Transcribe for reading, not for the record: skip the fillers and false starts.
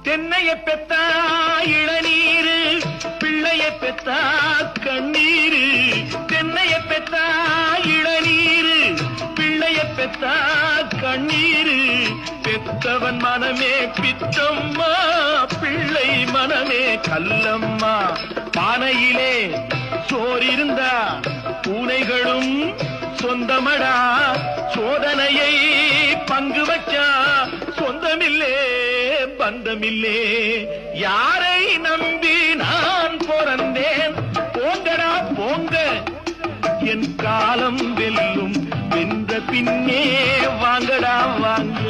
தென்னைய பெத்தா இளநீரு, பிள்ளைய பெத்தா கண்ணீரு. தென்னைய பெத்தா இளநீரு, பிள்ளைய பெத்தா கண்ணீரு. பெத்தவன் மனமே பித்தம்மா, பிள்ளை மனமே கல்லம்மா. பானையிலே சோறிருந்தா பூனைகளும் சொந்தமடா. சோதனையை பங்கு வச்சா சொந்தமில்லே பந்தமில்லே. யாரை நம்பி நான் பிறந்தேன்? போங்கடா போங்க, என் காலம் வெல்லும். வென்ற பின்னே வாங்கடா வாங்க.